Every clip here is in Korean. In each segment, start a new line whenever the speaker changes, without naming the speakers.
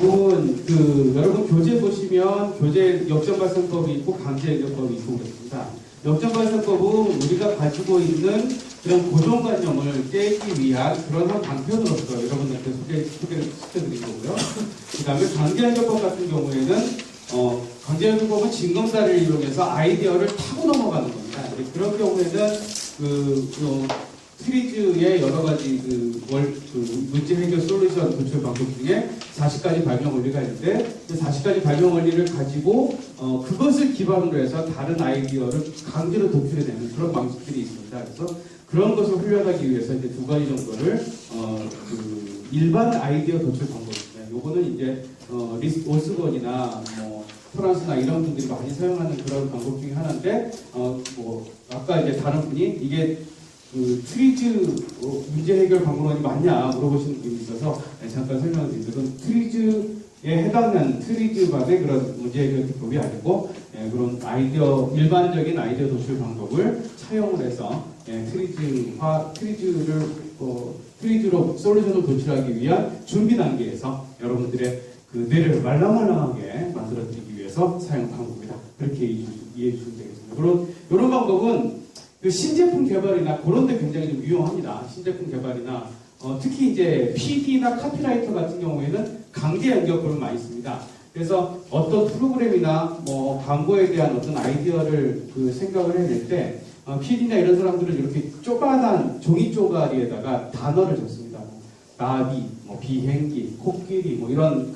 여러분 교재 보시면 교재 역전발생법이 있고 강제연결법이 있고 그렇습니다. 역전발생법은 우리가 가지고 있는 그런 고정관념을 깨기 위한 그런 한 방편으로서 여러분들한테 소개를 시켜드린 거고요. 그 다음에 강제연결법 같은 경우에는 강제연결법은 징검다리를 이용해서 아이디어를 타고 넘어가는 겁니다. 그런 경우에는 시리즈의 여러 가지 문제 해결 솔루션 도출 방법 중에 40가지 발명 원리가 있는데, 그 40가지 발명 원리를 가지고, 그것을 기반으로 해서 다른 아이디어를 강제로 도출해내는 그런 방식들이 있습니다. 그래서 그런 것을 훈련하기 위해서 이제 두 가지 정도를, 일반 아이디어 도출 방법입니다. 요거는 이제, 올스건이나 프랑스나 이런 분들이 많이 사용하는 그런 방법 중에 하나인데, 아까 이제 다른 분이 이게 트리즈 문제 해결 방법론이 맞냐 물어보시는 분이 있어서 잠깐 설명을 드리면 트리즈에 해당하는 트리즈반의 그런 문제 해결 기법이 아니고 그런 일반적인 아이디어 도출 방법을 차용을 해서 트리즈로 솔루션을 도출하기 위한 준비 단계에서 여러분들의 그 뇌를 말랑말랑하게 만들어 드리기 위해서 사용 방법이다. 그렇게 이해해 주시면 되겠습니다. 이런 방법은 신제품 개발이나 그런 데 굉장히 좀 유용합니다. 신제품 개발이나 특히 이제 PD나 카피라이터 같은 경우에는 강제 연결법을 많이 씁니다. 그래서 어떤 프로그램이나 광고에 대한 어떤 아이디어를 생각을 해낼 때 PD나 이런 사람들은 이렇게 조그만한 종이 쪼가리에다가 단어를 적습니다. 나비, 비행기, 코끼리 이런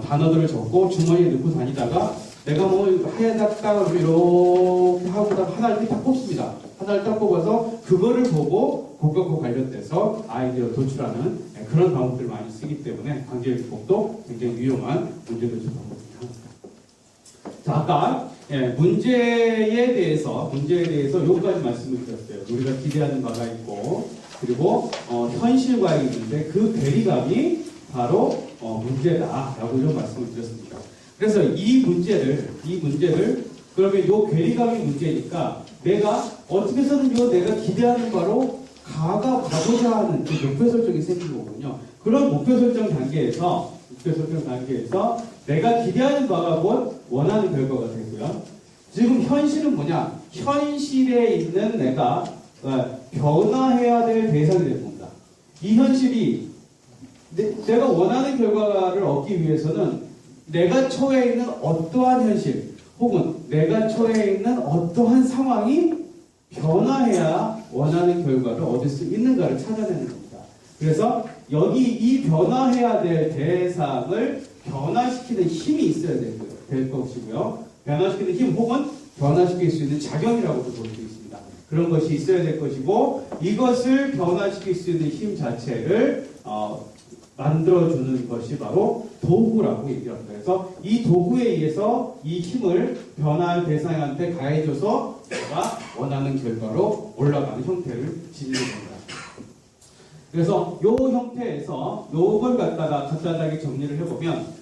단어들을 적고 주머니에 넣고 다니다가 내가 하얗다 이렇게 하고다가 하나를 딱 뽑습니다. 하나를 딱 뽑아서 그거를 보고 그것과 관련돼서 아이디어를 도출하는 그런 방법들을 많이 쓰기 때문에 강제연결법도 굉장히 유용한 문제 도출 방법입니다. 자, 아까 문제에 대해서 여기까지 말씀을 드렸어요. 우리가 기대하는 바가 있고 그리고 현실과 있는데 그 괴리감이 바로 문제다라고 좀 말씀을 드렸습니다. 그래서 이 문제를 그러면 요 괴리감이 문제니까 내가 어떻게 해서든 내가 기대하는 바로 가고자 하는 그 목표 설정이 생긴 거군요. 그런 목표 설정 단계에서 내가 기대하는 바가 곧 원하는 결과가 되고요. 지금 현실은 뭐냐? 현실에 있는 내가 변화해야 될 대상이 되는 겁니다. 이 현실이 내가 원하는 결과를 얻기 위해서는 내가 처해 있는 어떠한 현실 혹은 내가 처해 있는 어떠한 상황이 변화해야 원하는 결과를 얻을 수 있는가를 찾아내는 겁니다. 그래서 여기 이 변화해야 될 대상을 변화시키는 힘이 있어야 될 것이고요. 변화시키는 힘 혹은 변화시킬 수 있는 작용이라고도 볼 수 있습니다. 그런 것이 있어야 될 것이고 이것을 변화시킬 수 있는 힘 자체를 만들어주는 것이 바로 도구라고 얘기합니다. 그래서 이 도구에 의해서 이 힘을 변화할 대상한테 가해줘서 내가 원하는 결과로 올라가는 형태를 지니게 됩니다. 그래서 이 형태에서 요걸 갖다가 간단하게 정리를 해보면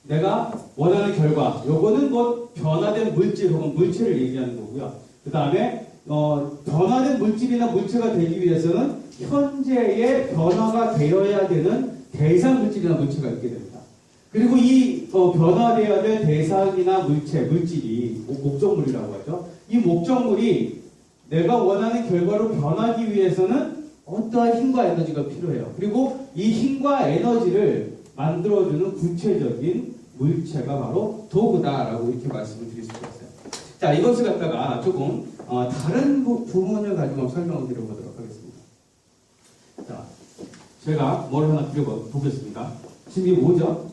내가 원하는 결과, 요거는 곧 변화된 물질 혹은 물체를 얘기하는 거고요. 그 다음에 변화된 물질이나 물체가 되기 위해서는 현재의 변화가 되어야 되는 대상 물질이나 물체가 있게 됩니다. 그리고 이 변화되어야 될 대상이나 물질이 목적물이라고 하죠. 이 목적물이 내가 원하는 결과로 변하기 위해서는 어떠한 힘과 에너지가 필요해요. 그리고 이 힘과 에너지를 만들어주는 구체적인 물체가 바로 도구다라고 이렇게 말씀을 드릴 수가 있어요. 자, 이것을 갖다가 조금 다른 부분을 가지고 설명을 드려보도록 하겠습니다. 자, 제가 뭘 하나 드려보겠습니다. 지금 이게 뭐죠?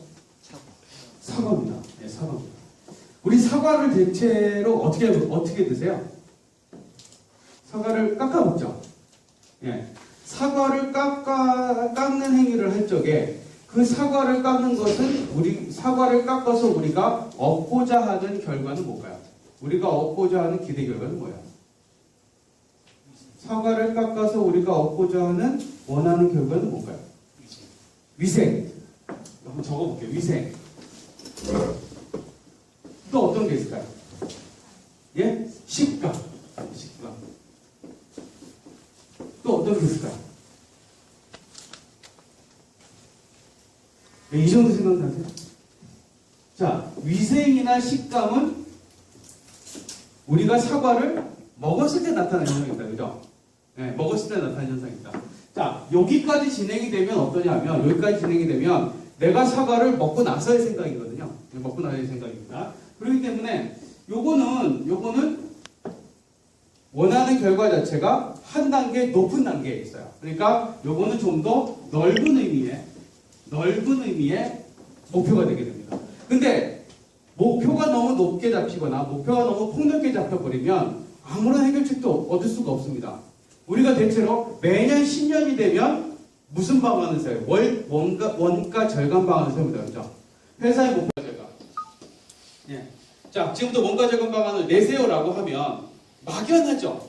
사과입니다. 네, 사과입니다. 우리 사과를 대체로 어떻게 드세요? 사과를 깎아 먹죠. 예. 사과를 깎는 행위를 할 적에 그 사과를 깎는 것은 사과를 깎아서 우리가 얻고자 하는 결과는 뭘까요? 우리가 얻고자 하는 기대 결과는 뭐예요? 사과를 깎아서 우리가 얻고자 하는 원하는 결과는 뭘까요? 위생. 한번 적어볼게요. 위생. 또 어떤 게 있을까요? 예? 식감. 또 어떤 게 있을까요? 네, 이 정도 생각나세요? 자, 위생이나 식감은 우리가 사과를 먹었을 때 나타나는 현상입니다. 그죠? 네, 먹었을 때 나타나는 현상입니다. 자, 여기까지 진행이 되면 어떠냐면, 여기까지 진행이 되면 내가 사과를 먹고 나서의 생각이거든요. 네, 먹고 나서의 생각입니다. 그렇기 때문에 요거는 원하는 결과 자체가 한 단계 높은 단계에 있어요. 그러니까 요거는 좀 더 넓은 의미의 목표가 되게 됩니다. 근데 목표가 너무 높게 잡히거나 목표가 너무 폭넓게 잡혀버리면 아무런 해결책도 얻을 수가 없습니다. 우리가 대체로 매년 10년이 되면 무슨 방안을 써요? 원가 절감 방안을 세웁니다. 그렇죠? 회사의 원가 절감. 예. 자, 지금부터 원가 절감 방안을 내세요라고 하면 막연하죠.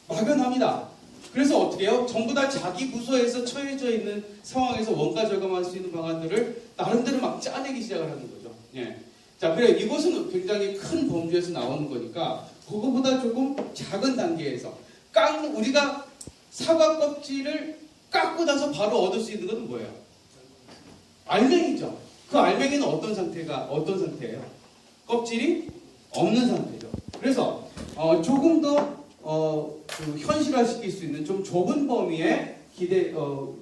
막연합니다. 그래서 어떻게 해요? 전부 다 자기 부서에서 처해져 있는 상황에서 원가 절감할 수 있는 방안들을 나름대로 막 짜내기 시작을 하는 거죠. 예. 자, 그래 이것은 굉장히 큰 범주에서 나오는 거니까 그거보다 조금 작은 단계에서 우리가 사과 껍질을 깎고 나서 바로 얻을 수 있는 것은 뭐예요? 알맹이죠. 그 알맹이는 어떤 상태예요? 껍질이 없는 상태죠. 그래서 조금 더 그 현실화시킬 수 있는 좀 좁은 범위의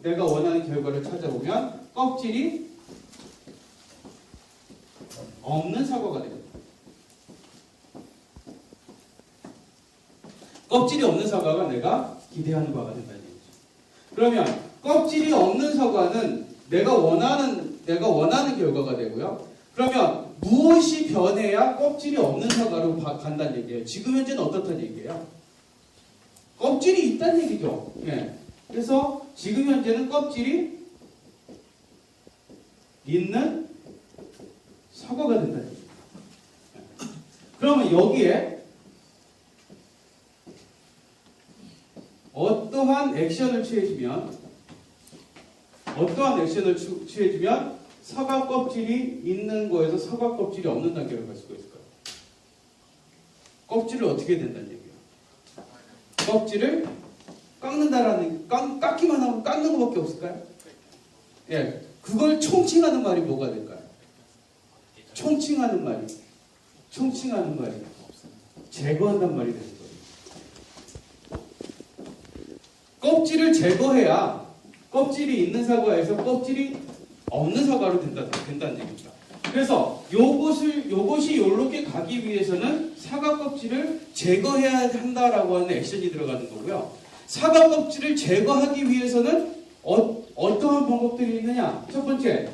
내가 원하는 결과를 찾아보면 껍질이 없는 사과가 됩니다. 껍질이 없는 사과가 내가 기대하는 바가 된다는 얘기죠. 그러면 껍질이 없는 사과는 내가 원하는 결과가 되고요. 그러면 무엇이 변해야 껍질이 없는 사과로 간다는 얘기예요? 지금 현재는 어떻다는 얘기예요? 껍질이 있다는 얘기죠. 예. 그래서 지금 현재는 껍질이 있는 사과가 된다는 얘기예요. 그러면 여기에 어떠한 액션을 취해주면 사과 껍질이 있는 거에서 사과 껍질이 없는 단계로 갈 수가 있을까요? 껍질을 어떻게 된다는 얘기예요? 껍질을 깎기만 하면 깎는 것밖에 없을까요? 예, 그걸 총칭하는 말이 뭐가 될까요? 총칭하는 말이 제거한단 말이 되는 거예요. 껍질을 제거해야 껍질이 있는 사과에서 껍질이 없는 사과로 된다는 얘기입니다. 그래서 요것이 요렇게 가기 위해서는 사과 껍질을 제거해야 한다라고 하는 액션이 들어가는 거고요. 사과 껍질을 제거하기 위해서는 어떠한 방법들이 있느냐? 첫 번째,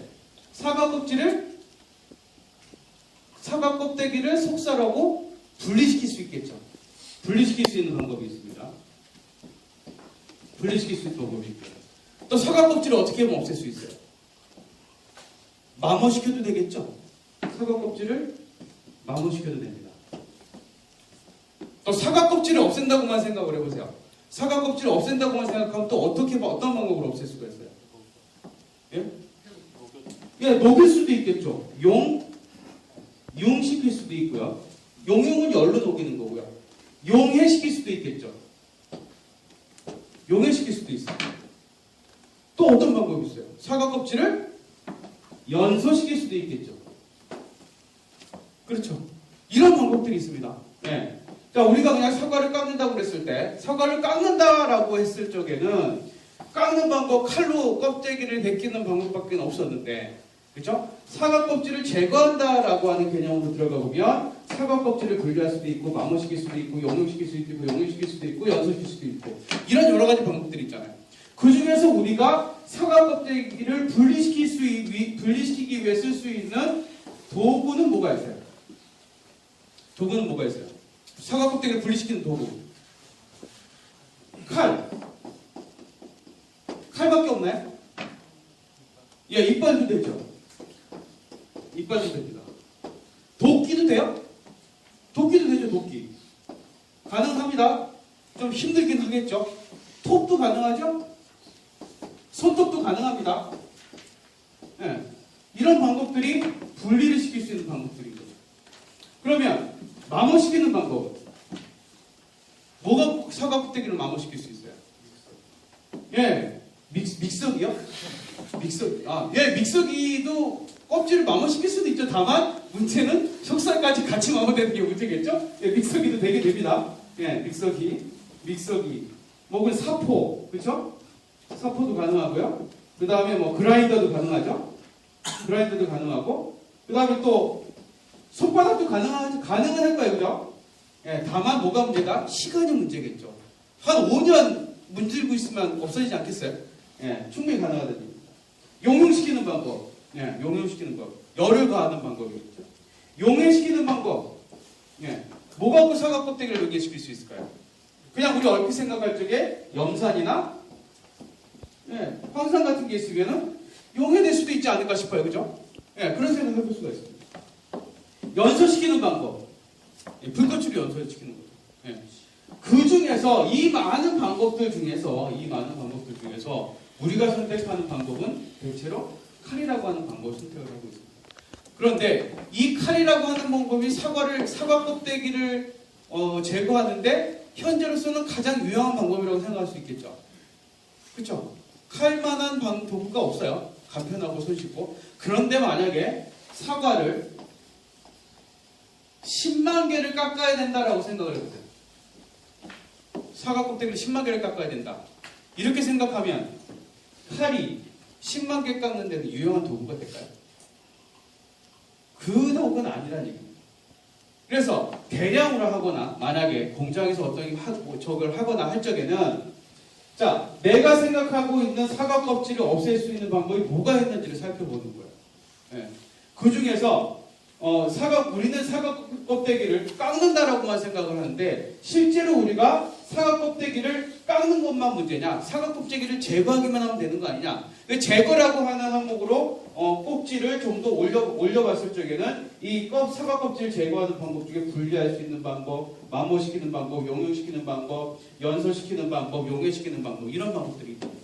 사과 껍데기를 속살하고 분리시킬 수 있겠죠. 분리시킬 수 있는 방법이 있습니다. 또 사과 껍질을 어떻게 하면 없앨 수 있어요? 마모시켜도 되겠죠. 사과 껍질을 마모시켜도 됩니다. 또 사과 껍질을 없앤다고만 생각을 해보세요. 사과 껍질을 없앤다고만 생각하면 또 어떤 방법으로 없앨 수가 있어요? 예? 예, 녹일 수도 있겠죠. 용시킬 수도 있고요. 용은 열로 녹이는 거고요. 용해시킬 수도 있겠죠. 용해시킬 수도 있어요. 또 어떤 방법이 있어요? 사과 껍질을 연소시킬 수도 있겠죠. 그렇죠. 이런 방법들이 있습니다. 네. 자, 우리가 그냥 사과를 깎는다고 그랬을 때, 사과를 깎는다라고 했을 적에는 깎는 방법, 칼로 껍데기를 벗기는 방법밖에 없었는데, 그렇죠? 사과 껍질을 제거한다라고 하는 개념으로 들어가 보면 사과 껍질을 분리할 수도 있고, 마모시킬 수도 있고, 용용시킬 수도 있고, 용용시킬 수도 있고, 연소시킬 수도 있고, 이런 여러 가지 방법들이 있잖아요. 그 중에서 우리가 사과 껍데기를 분리시키기 위해 쓸 수 있는 도구는 뭐가 있어요? 사과 껍데기를 분리시키는 도구. 칼밖에 없나요? 예, 이빨도 되죠. 이빨도 됩니다. 도끼도 돼요? 도끼도 되죠, 도끼. 가능합니다. 좀 힘들긴 하겠죠. 톱도 가능하죠? 손톱도 가능합니다. 네. 이런 방법들이 분리를 시킬 수 있는 방법들인 거죠. 그러면 마모시키는 방법은 뭐가 사과 껍데기를 마모시킬 수 있어요? 예, 믹서기요? 믹서기도 껍질을 마모시킬 수도 있죠. 다만 문제는 속살까지 같이 마모되는 게 문제겠죠. 예, 믹서기도 되게 됩니다. 예, 믹서기, 뭐 사포, 그렇죠? 사포도 가능하고요. 그 다음에 뭐 그라인더도 가능하죠. 그라인더도 가능하고, 그 다음에 또 손바닥도 가능은 할 거예요, 그죠? 예, 다만 뭐가 문제다? 시간이 문제겠죠. 한 5년 문질고 있으면 없어지지 않겠어요? 예, 충분히 가능하거든요. 용융시키는 방법, 예, 용융시키는 법, 열을 가하는 방법이겠죠. 용해시키는 방법, 예, 뭐 갖고 사과 껍데기를 용해시킬 수 있을까요? 그냥 우리 얼핏 생각할 적에 염산이나 예, 황산 같은 게 있으면은 용해낼 수도 있지 않을까 싶어요, 그죠? 예, 그런 생각을 해볼 수가 있습니다. 연소시키는 방법, 예, 불꽃주로 연소시키는 거죠. 예. 그 중에서 이 많은 방법들 중에서 우리가 선택하는 방법은 대체로 칼이라고 하는 방법을 선택을 하고 있습니다. 그런데 이 칼이라고 하는 방법이 사과 껍데기를 제거하는데 현재로서는 가장 유용한 방법이라고 생각할 수 있겠죠. 그렇죠? 칼만한 도구가 없어요. 간편하고 손쉽고. 그런데 만약에 사과를 10만 개를 깎아야 된다라고 생각을 해보세요. 사과 껍데기를 10만 개를 깎아야 된다. 이렇게 생각하면 칼이 10만 개 깎는 데는 유용한 도구가 될까요? 그 도구는 아니라는 얘기입니다. 그래서 대량으로 하거나 만약에 공장에서 어떤 저걸 하거나 할 적에는 자, 내가 생각하고 있는 사과 껍질을 없앨 수 있는 방법이 뭐가 있는지를 살펴보는 거예요. 예. 그 중에서 우리는 사과 껍데기를 깎는다라고만 생각을 하는데 실제로 우리가 사과 껍데기를 깎는 것만 문제냐? 사과 껍데기를 제거하기만 하면 되는 거 아니냐? 제거라고 하는 항목으로 꼭지를 좀 더 올려봤을 적에는 이 사과 껍질을 제거하는 방법 중에 분리할 수 있는 방법, 마모시키는 방법, 용융시키는 방법, 연소시키는 방법, 용해시키는 방법 이런 방법들이 있습니다.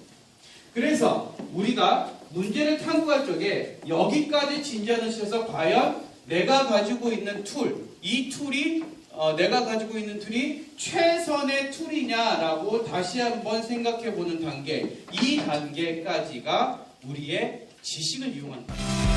그래서 우리가 문제를 탐구할 적에 여기까지 진전을 시켜서 과연 내가 가지고 있는 이 툴이 내가 가지고 있는 툴이 최선의 툴이냐라고 다시 한번 생각해 보는 단계, 이 단계까지가 우리의 지식을 이용한다.